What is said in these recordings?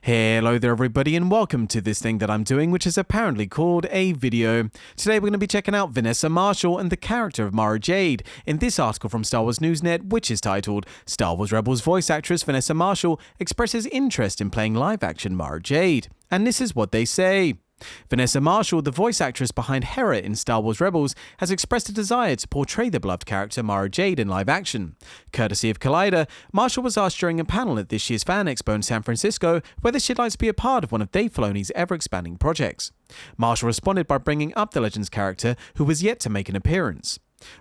Hello there everybody and welcome to this thing that I'm doing, which is apparently called a video. Today we're going to be checking out Vanessa Marshall and the character of Mara Jade in this article from Star Wars Newsnet, which is titled Star Wars Rebels voice actress Vanessa Marshall expresses interest in playing live-action Mara Jade. And this is what they say. Vanessa Marshall, the voice actress behind Hera in Star Wars Rebels, has expressed a desire to portray the beloved character Mara Jade in live action. Courtesy of Collider, Marshall was asked during a panel at this year's Fan Expo in San Francisco whether she'd like to be a part of one of Dave Filoni's ever-expanding projects. Marshall responded by bringing up the Legends character, who was yet to make an appearance.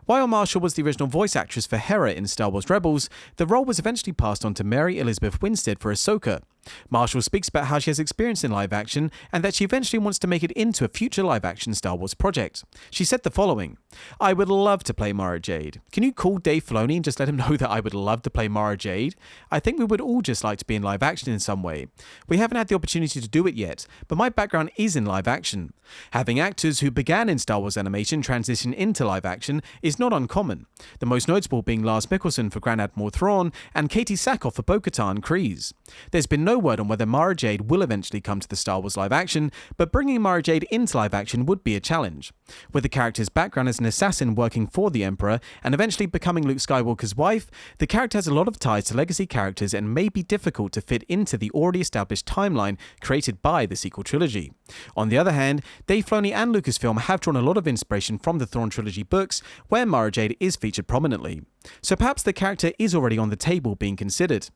While Marshall was the original voice actress for Hera in Star Wars Rebels, the role was eventually passed on to Mary Elizabeth Winstead for Ahsoka. Marshall speaks about how she has experience in live action and that she eventually wants to make it into a future live action Star Wars project. She said the following: "I would love to play Mara Jade. Can you call Dave Filoni and just let him know that I would love to play Mara Jade? I think we would all just like to be in live action in some way. We haven't had the opportunity to do it yet, but my background is in live action. Having actors who began in Star Wars animation transition into live action is not uncommon, the most notable being Lars Mikkelsen for Grand Admiral Thrawn and Katie Sackhoff for Bo-Katan Kryze. There's been no word on whether Mara Jade will eventually come to the Star Wars live action, but bringing Mara Jade into live action would be a challenge. With the character's background as an assassin working for the Emperor and eventually becoming Luke Skywalker's wife, the character has a lot of ties to legacy characters and may be difficult to fit into the already established timeline created by the sequel trilogy. On the other hand, Dave Filoni and Lucasfilm have drawn a lot of inspiration from the Thrawn trilogy books, where Mara Jade is featured prominently. So perhaps the character is already on the table being considered.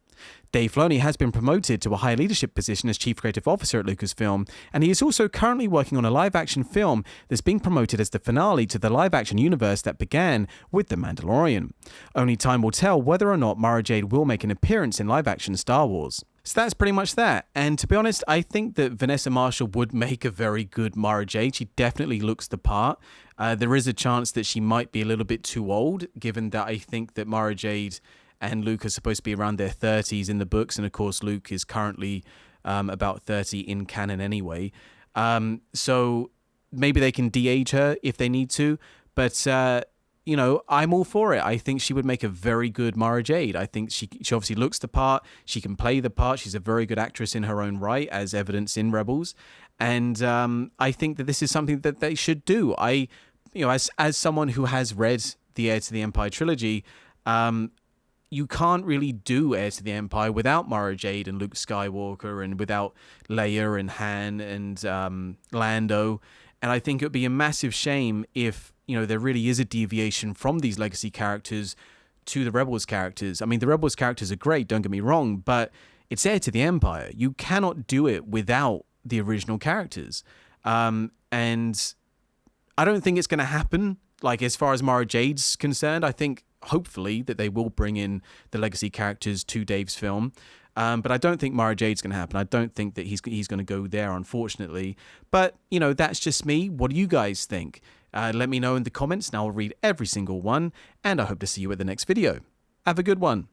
Dave Filoni has been promoted to a high leadership position as Chief Creative Officer at Lucasfilm, and he is also currently working on a live-action film that's being promoted as the finale to the live-action universe that began with The Mandalorian. Only time will tell whether or not Mara Jade will make an appearance in live-action Star Wars. So that's pretty much that, and to be honest, I think that Vanessa Marshall would make a very good Mara Jade. She definitely looks the part. There is a chance that she might be a little bit too old, given that I think that Mara Jade and Luke are supposed to be around their 30s in the books, and of course Luke is currently about 30 in canon anyway. So maybe they can de-age her if they need to, but you know, I'm all for it. I think she would make a very good Mara Jade. I think she obviously looks the part. She can play the part. She's a very good actress in her own right, as evidenced in Rebels. And I think that this is something that they should do. As someone who has read the Heir to the Empire trilogy, you can't really do Heir to the Empire without Mara Jade and Luke Skywalker, and without Leia and Han and Lando. And I think it would be a massive shame if, there really is a deviation from these legacy characters to the Rebels characters. I mean, the Rebels characters are great, don't get me wrong, but it's Heir to the Empire. You cannot do it without the original characters. And I don't think it's going to happen. Like, as far as Mara Jade's concerned, I think hopefully that they will bring in the legacy characters to Dave's film. But I don't think Mara Jade's going to happen. I don't think that he's going to go there, unfortunately. But, that's just me. What do you guys think? Let me know in the comments, and I'll read every single one. And I hope to see you at the next video. Have a good one.